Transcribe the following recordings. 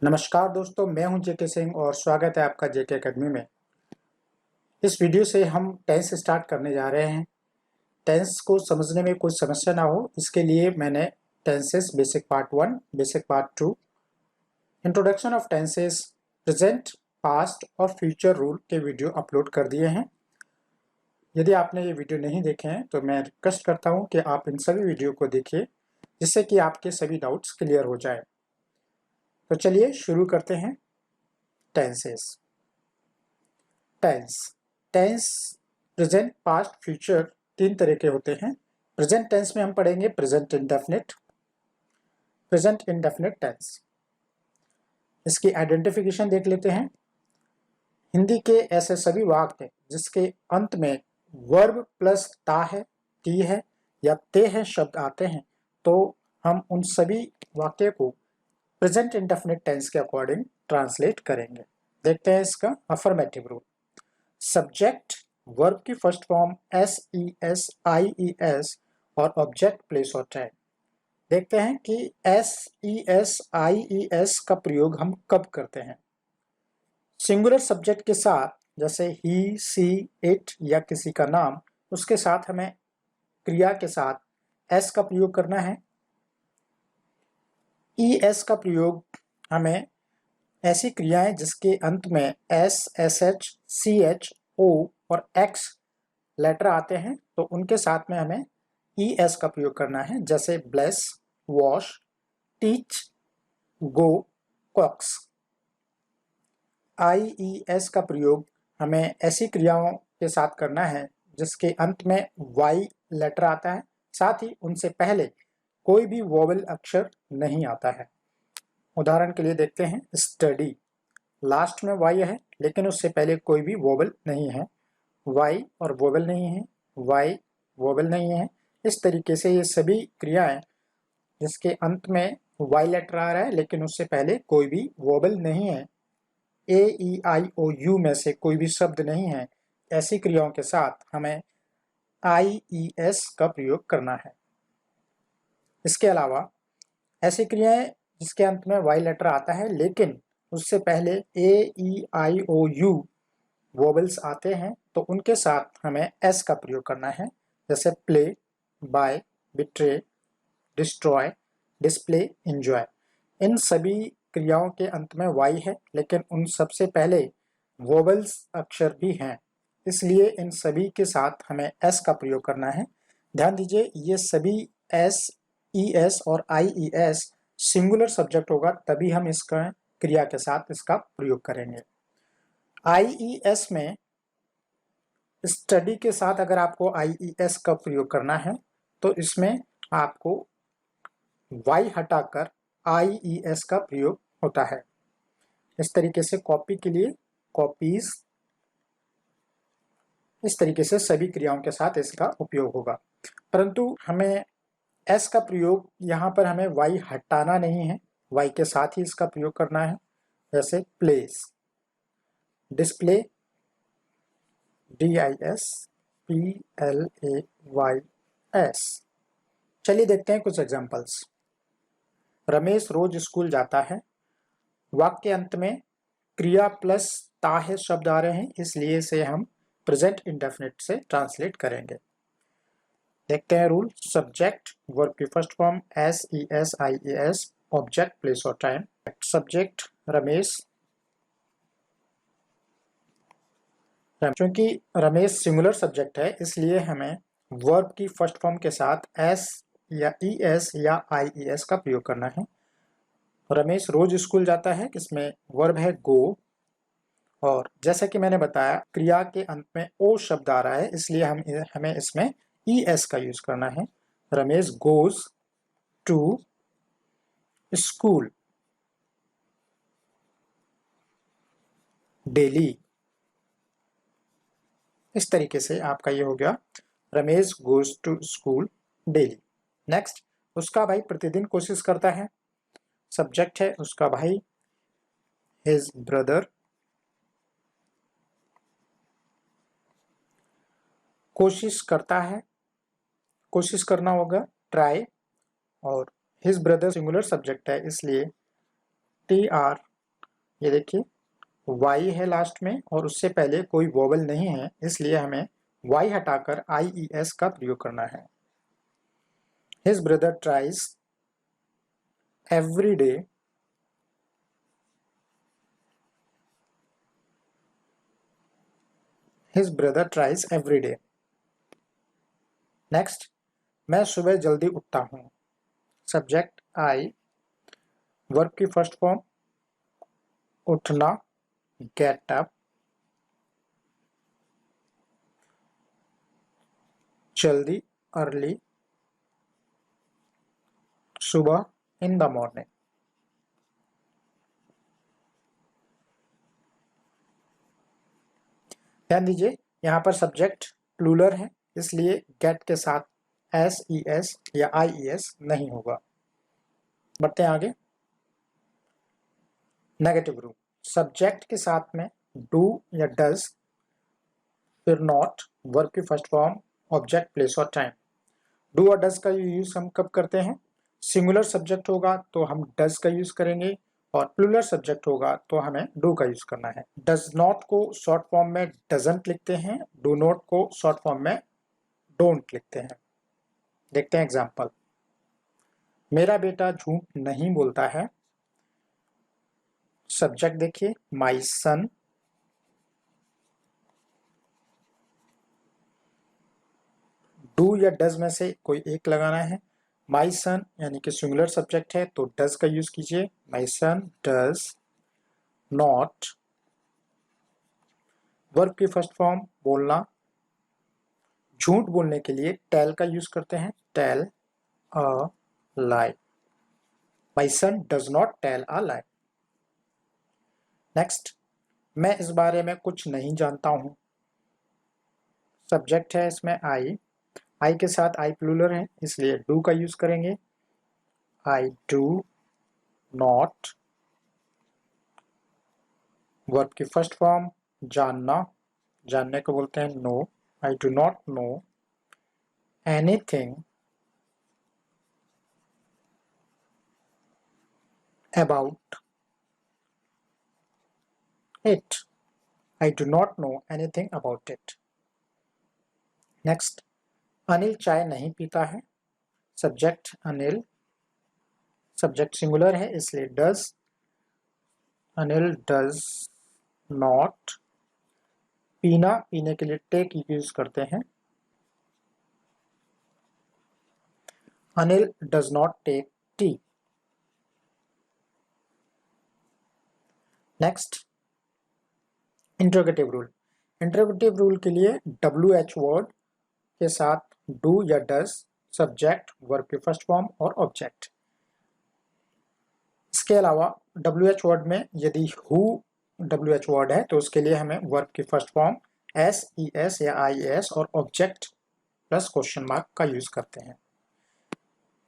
नमस्कार दोस्तों, मैं हूं जेके सिंह और स्वागत है आपका जेके अकेडमी में। इस वीडियो से हम टेंस स्टार्ट करने जा रहे हैं। टेंस को समझने में कोई समस्या ना हो, इसके लिए मैंने tenses basic part 1, basic part 2, introduction of tenses, present, past और फ्यूचर रूल के वीडियो अपलोड कर दिए हैं। यदि आपने ये वीडियो नहीं देखे हैं तो मैं रिक्वेस्ट करता हूँ कि आप इन सभी वीडियो को देखिए, जिससे कि आपके सभी डाउट्स क्लियर हो जाए। तो चलिए शुरू करते हैं। Tenses. Tense tense present, past, future तीन तरह के होते हैं। प्रेजेंट टेंस में हम पढ़ेंगे present indefinite, present indefinite tense. इसकी आइडेंटिफिकेशन देख लेते हैं। हिंदी के ऐसे सभी वाक्य जिसके अंत में वर्ब प्लस ता है, टी है या ते है शब्द आते हैं, तो हम उन सभी वाक्य को प्रेजेंट इंडेफिनिट टेंस के अकॉर्डिंग ट्रांसलेट करेंगे। देखते हैं इसका अफर्मेटिव रूल। सब्जेक्ट वर्ब की first form S E S I E S और ऑब्जेक्ट प्लेस और टाइम। देखते हैं कि S E S I E S का प्रयोग हम कब करते हैं। सिंगुलर सब्जेक्ट के साथ, जैसे ही, सी, इट या किसी का नाम, उसके साथ हमें क्रिया के साथ एस का प्रयोग करना है। ई एस का प्रयोग हमें ऐसी क्रियाएं जिसके अंत में S, S H, C H, O और एक्स लेटर आते हैं, तो उनके साथ में हमें ई एस का प्रयोग करना है, जैसे ब्लेस, वॉश, टीच, गो, कॉक्स। आई ई एस का प्रयोग हमें ऐसी क्रियाओं के साथ करना है जिसके अंत में वाई लेटर आता है, साथ ही उनसे पहले कोई भी वोवेल अक्षर नहीं आता है। उदाहरण के लिए देखते हैं स्टडी, लास्ट में वाई है लेकिन उससे पहले कोई भी वोवेल नहीं है। वाई और वोवेल नहीं है, वाई वोवेल नहीं है। इस तरीके से ये सभी क्रियाएं जिसके अंत में वाई लेटर आ रहा है लेकिन उससे पहले कोई भी वोवेल नहीं है, ए ई आई ओ यू में से कोई भी शब्द नहीं है, ऐसी क्रियाओं के साथ हमें आई ई एस का प्रयोग करना है। इसके अलावा ऐसी क्रियाएं जिसके अंत में वाई लेटर आता है लेकिन उससे पहले ए ई आई ओ यू वोवेल्स आते हैं, तो उनके साथ हमें एस का प्रयोग करना है, जैसे play, buy, betray, destroy, display, enjoy. इन सभी क्रियाओं के अंत में वाई है लेकिन उन सबसे पहले वोवेल्स अक्षर भी हैं, इसलिए इन सभी के साथ हमें एस का प्रयोग करना है। ध्यान दीजिए, ये सभी एस, ई एस और आई ई एस सिंगुलर सब्जेक्ट होगा, तभी हम इसका क्रिया के साथ इसका प्रयोग करेंगे। आई ई एस में स्टडी के साथ अगर आपको आई ई एस का प्रयोग करना है तो इसमें आपको वाई हटाकर आई ई एस का प्रयोग होता है। इस तरीके से कॉपी के लिए कॉपीज, इस तरीके से सभी क्रियाओं के साथ इसका उपयोग होगा। परंतु हमें एस का प्रयोग यहाँ पर हमें वाई हटाना नहीं है, वाई के साथ ही इसका प्रयोग करना है, जैसे place, display, D I S P L A Y S. चलिए देखते हैं कुछ एग्जांपल्स। रमेश रोज स्कूल जाता है। वाक्य अंत में क्रिया प्लस ता है शब्द आ रहे हैं, इसलिए इसे हम प्रेजेंट इंडेफिनिट से ट्रांसलेट करेंगे। देखते हैं रूल। सब्जेक्ट वर्ब की first form S E S I A S, object place और टाइम। सब्जेक्ट रमेश, क्योंकि रमेश सिंगुलर सब्जेक्ट है इसलिए हमें वर्ब की फर्स्ट फॉर्म के साथ एस या ई एस या आई ई एस का प्रयोग करना है। रमेश रोज स्कूल जाता है, इसमें वर्ब है गो, और जैसा कि मैंने बताया क्रिया के अंत में ओ शब्द आ रहा है इसलिए हमें इसमें ई एस का यूज करना है। Ramesh goes to school daily. इस तरीके से आपका ये हो गया Ramesh goes to school daily. Next, उसका भाई प्रतिदिन कोशिश करता है। सब्जेक्ट है उसका भाई, हिज ब्रदर। कोशिश करता है, कोशिश करना होगा ट्राई, और हिज ब्रदर सिंगुलर सब्जेक्ट है इसलिए टी आर ये देखिए वाई है लास्ट में और उससे पहले कोई वोवेल नहीं है, इसलिए हमें वाई हटाकर IES का प्रयोग करना है। His brother tries every day His brother tries every day. Next, मैं सुबह जल्दी उठता हूँ। सब्जेक्ट आई, वर्ब की फर्स्ट फॉर्म उठना, गेट अप, जल्दी, अर्ली, सुबह, इन द मॉर्निंग। ध्यान दीजिए यहाँ पर सब्जेक्ट प्लूरल है, इसलिए गेट के साथ SES या IES नहीं होगा। बढ़ते हैं आगे। नेगेटिव रूल, सब्जेक्ट के साथ में डू या डज, फिर नॉट, वर्ब की फर्स्ट फॉर्म, ऑब्जेक्ट, प्लेस और टाइम। डू और डज का यूज हम कब करते हैं? सिंगुलर सब्जेक्ट होगा तो हम डज का यूज करेंगे और प्लूरल सब्जेक्ट होगा तो हमें डू का यूज करना है। डज नॉट को शॉर्ट फॉर्म में डजंट लिखते हैं, डू नॉट को शॉर्ट फॉर्म में डोंट लिखते हैं। देखते हैं एग्जाम्पल। मेरा बेटा झूठ नहीं बोलता है। सब्जेक्ट देखिए माई सन, डू या डज में से कोई एक लगाना है। माई सन यानी कि सिंगुलर सब्जेक्ट है तो डज का यूज कीजिए। माई सन डज नॉट, वर्ब की फर्स्ट फॉर्म बोलना, झूठ बोलने के लिए टेल का यूज करते हैं, tell a lie. My son does not tell a lie. Next, मैं इस बारे में कुछ नहीं जानता हूं। सब्जेक्ट है इसमें आई के साथ आई प्लूरल है इसलिए डू का यूज करेंगे। आई डू नॉट, वर्ब की फर्स्ट फॉर्म जानना, जानने को बोलते हैं know. I do not know anything about it. I do not know anything about it. Next, Anil चाय नहीं पीता है। सब्जेक्ट अनिल, सब्जेक्ट सिंगुलर है इसलिए डज, अनिल डज नॉट, पीना, पीने के लिए टेक यूज करते हैं। Anil does not take tea. Next, interrogative rule. Interrogative rule के लिए WH वर्ड के साथ डू या डज, सब्जेक्ट, वर्ब की फर्स्ट फॉर्म और ऑब्जेक्ट। इसके अलावा WH वर्ड में यदि हु WH वर्ड है तो उसके लिए हमें वर्ब की फर्स्ट फॉर्म SES या IES और ऑब्जेक्ट प्लस क्वेश्चन मार्क का यूज करते हैं।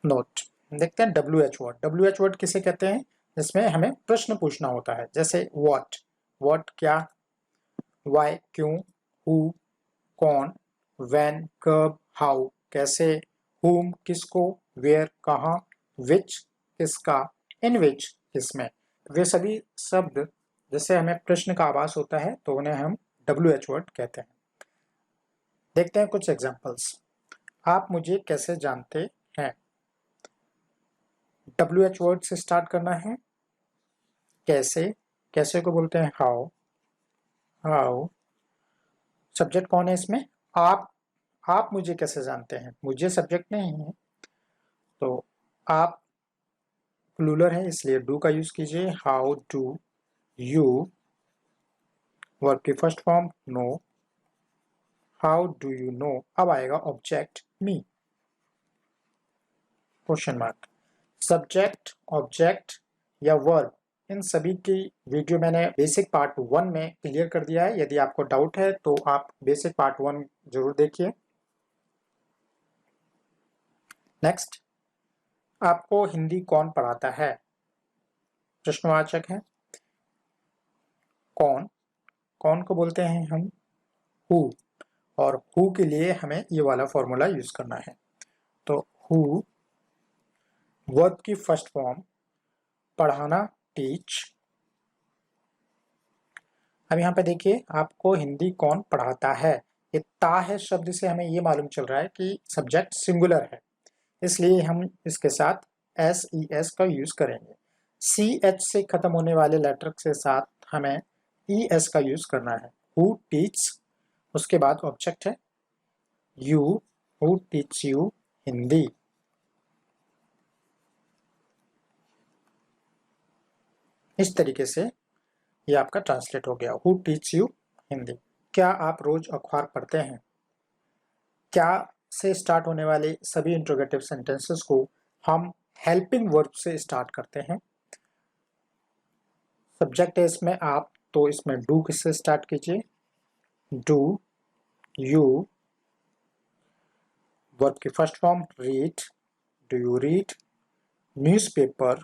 नोट, देखते हैं WH वर्ड। WH वर्ड किसे कहते हैं? जिसमें हमें प्रश्न पूछना होता है, जैसे व्हाट, व्हाट क्या, व्हाई क्यों, हु कौन, व्हेन कब, हाउ कैसे, whom किसको, वेयर कहाँ, विच किसका, इन विच किसमें। वे सभी शब्द जिससे हमें प्रश्न का आभास होता है तो उन्हें हम WH वर्ड कहते हैं। देखते हैं कुछ एग्जांपल्स। आप मुझे कैसे जानते हैं? WH वर्ड से स्टार्ट करना है। कैसे, कैसे को बोलते हैं हाउ, हाउ। सब्जेक्ट कौन है इसमें? आप मुझे कैसे जानते हैं? मुझे सब्जेक्ट नहीं है तो आप प्लूरल है इसलिए डू का यूज कीजिए। हाउ डू यू, वर्ब की first form know, how do you know. अब आएगा object me, question mark. Subject, object या वर्ब, इन सभी की वीडियो मैंने बेसिक पार्ट 1 में क्लियर कर दिया है। यदि आपको डाउट है तो आप बेसिक पार्ट 1 जरूर देखिए। नेक्स्ट, आपको हिंदी कौन पढ़ाता है? प्रश्नवाचक है। कौन, कौन को बोलते हैं हम हु, और हु के लिए हमें ये वाला फॉर्मूला यूज करना है। तो हु, वर्ब की फर्स्ट फॉर्म पढ़ाना टीच, अब यहाँ पे देखिए, आपको हिंदी कौन पढ़ाता है। ये ता है शब्द से हमें ये मालूम चल रहा है कि सब्जेक्ट सिंगुलर है, इसलिए हम इसके साथ एस ई एस का यूज करेंगे। सी एच से खत्म होने वाले लेटर के साथ हमें ई एस का यूज करना है। हु टीच, उसके बाद ऑब्जेक्ट है you, who teach you Hindi. इस तरीके से ये आपका ट्रांसलेट हो गया, हु टीच यू हिंदी। क्या आप रोज अखबार पढ़ते हैं? क्या से स्टार्ट होने वाले सभी इंट्रोगेटिव सेंटेंसेस को हम हेल्पिंग वर्ब से स्टार्ट करते हैं। सब्जेक्ट है इसमें आप, तो इसमें डू किससे स्टार्ट कीजिए, डू यू। वर्ब की first form read, do you read newspaper,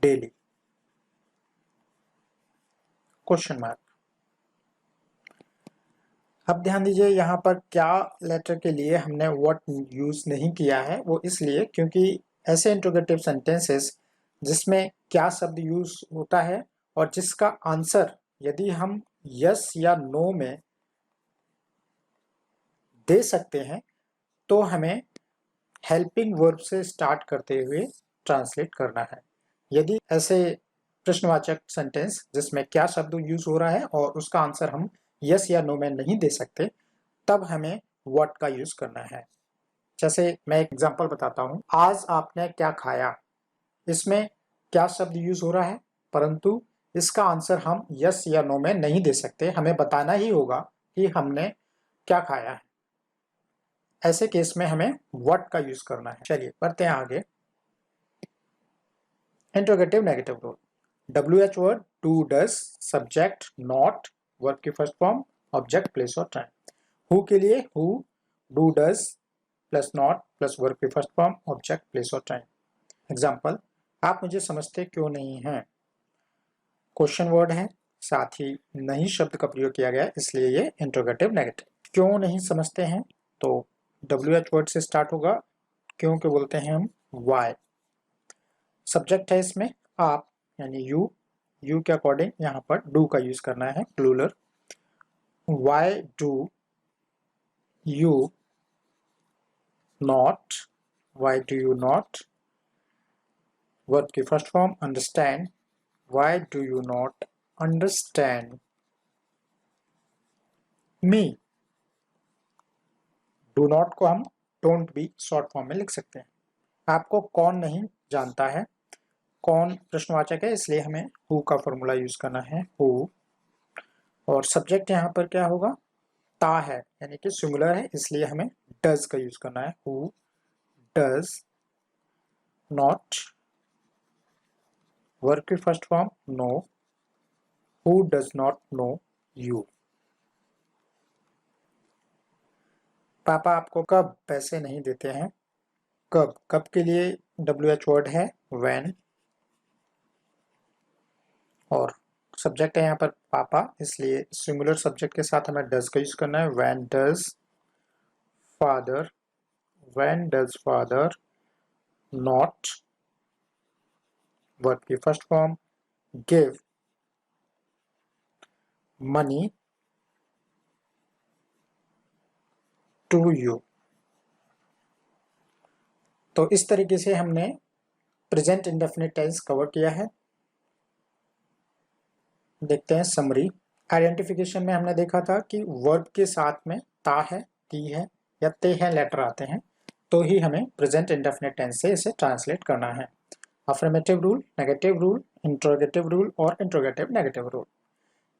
daily, question mark. अब ध्यान दीजिए, यहाँ पर क्या लेटर के लिए हमने व्हाट यूज नहीं किया है, वो इसलिए क्योंकि ऐसे इंट्रोगेटिव सेंटेंसेस जिसमें क्या शब्द यूज होता है और जिसका आंसर यदि हम यस या नो में दे सकते हैं, तो हमें हेल्पिंग वर्ब से स्टार्ट करते हुए ट्रांसलेट करना है। यदि ऐसे प्रश्नवाचक सेंटेंस जिसमें क्या शब्द यूज हो रहा है और उसका आंसर हम यस या नो में नहीं दे सकते, तब हमें व्हाट का यूज करना है। जैसे मैं एक एग्जांपल बताता हूं, आज आपने क्या खाया। इसमें क्या शब्द यूज हो रहा है, परंतु इसका आंसर हम यस या नो में नहीं दे सकते, हमें बताना ही होगा कि हमने क्या खाया है। ऐसे केस में हमें व्हाट का यूज करना है। चलिए बढ़ते हैं आगे। Interrogative negative rule. WH word do does, subject not, verb की फर्स्ट फॉर्म ऑब्जेक्ट प्लेस और टाइम। हु के लिए who, do does plus not plus verb की फर्स्ट फॉर्म ऑब्जेक्ट प्लेस और टाइम। एग्जाम्पल, आप मुझे समझते क्यों नहीं हैं। क्वेश्चन वर्ड है, साथ ही नहीं शब्द का प्रयोग किया गया, इसलिए ये इंट्रोगेटिव नेगेटिव। क्यों नहीं समझते हैं, तो WH वर्ड से स्टार्ट होगा, क्यों के बोलते हैं हम वाई। सब्जेक्ट है इसमें आप यानी यू, यू के अकॉर्डिंग यहाँ पर डू का यूज करना है plural. Why do you not, why do you not, verb की first form understand, why do you not understand me. Do not को हम डोंट बी शॉर्ट फॉर्म में लिख सकते हैं। आपको कौन नहीं जानता है, कौन प्रश्नवाचक है, इसलिए हमें हु का फॉर्मूला यूज करना है, हु। और सब्जेक्ट यहाँ पर क्या होगा, ता है यानी कि सिंगुलर है, इसलिए हमें डज का यूज करना है, हु डज नॉट, वर्ब की first form know, who does not know you. पापा आपको कब पैसे नहीं देते हैं। कब, कब के लिए WH वर्ड है व्हेन, और सब्जेक्ट है यहाँ पर पापा, इसलिए सिंगुलर सब्जेक्ट के साथ हमें डज का यूज करना है। When does father, when does father not, verb की first form give money to you. तो इस तरीके से हमने प्रेजेंट इंडेफिनिट टेंस कवर किया है। देखते हैं समरी। आइडेंटिफिकेशन में हमने देखा था कि वर्ब के साथ में ता है, ती है या ते हैं लेटर आते हैं, तो ही हमें प्रेजेंट इंडेफिनिट टेंस से इसे ट्रांसलेट करना है। Affirmative rule, negative rule, interrogative rule और इंट्रोगेटिव नेगेटिव रूल।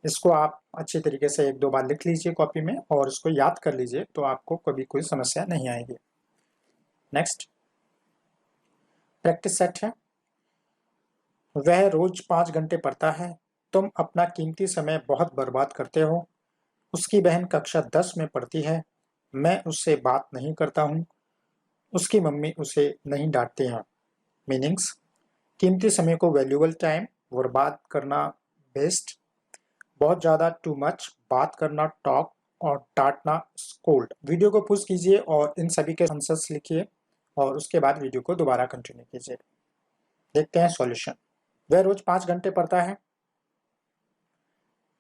इसको आप अच्छी तरीके से एक दो बार लिख लीजिए कॉपी में और इसको याद कर लीजिए, तो आपको कभी कोई समस्या नहीं आएगी। नेक्स्ट प्रैक्टिस सेट है। वह रोज 5 घंटे पढ़ता है, तुम अपना कीमती समय बहुत बर्बाद करते हो। उसकी बहन कक्षा 10 में पढ़ती है, मैं उससे बात नहीं करता हूँ। उसकी मम्मी उसे नहीं डांटती हैं। मीनिंग्स, कीमती समय को वैल्यूएबल टाइम, बर्बाद करना वेस्ट, बहुत ज़्यादा टू मच, बात करना टॉक और डांटना स्कोल्ड। वीडियो को पॉज कीजिए और इन सभी के आंसर्स लिखिए और उसके बाद वीडियो को दोबारा कंटिन्यू कीजिए। देखते हैं सॉल्यूशन। वह रोज 5 घंटे पढ़ता है।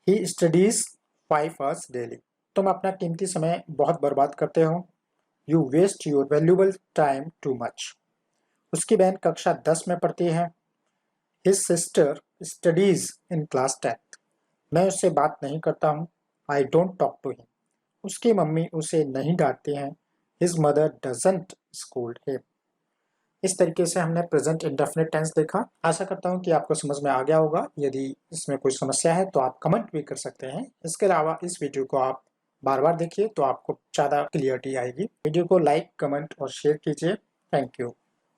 He studies 5 hours daily. तुम अपना कीमती समय बहुत बर्बाद करते हो। You waste your valuable time too much. उसकी बहन कक्षा 10 में पढ़ती है। His sister studies in class 10th. मैं उससे बात नहीं करता हूँ। I don't talk to him. उसकी मम्मी उसे नहीं डांटती हैं। His mother doesn't scold him. इस तरीके से हमने प्रेजेंट इंडेफिनिट टेंस देखा। आशा करता हूँ कि आपको समझ में आ गया होगा। यदि इसमें कोई समस्या है तो आप कमेंट भी कर सकते हैं। इसके अलावा इस वीडियो को आप बार बार देखिए तो आपको ज़्यादा क्लियरिटी आएगी। वीडियो को लाइक, कमेंट और शेयर कीजिए। Thank you.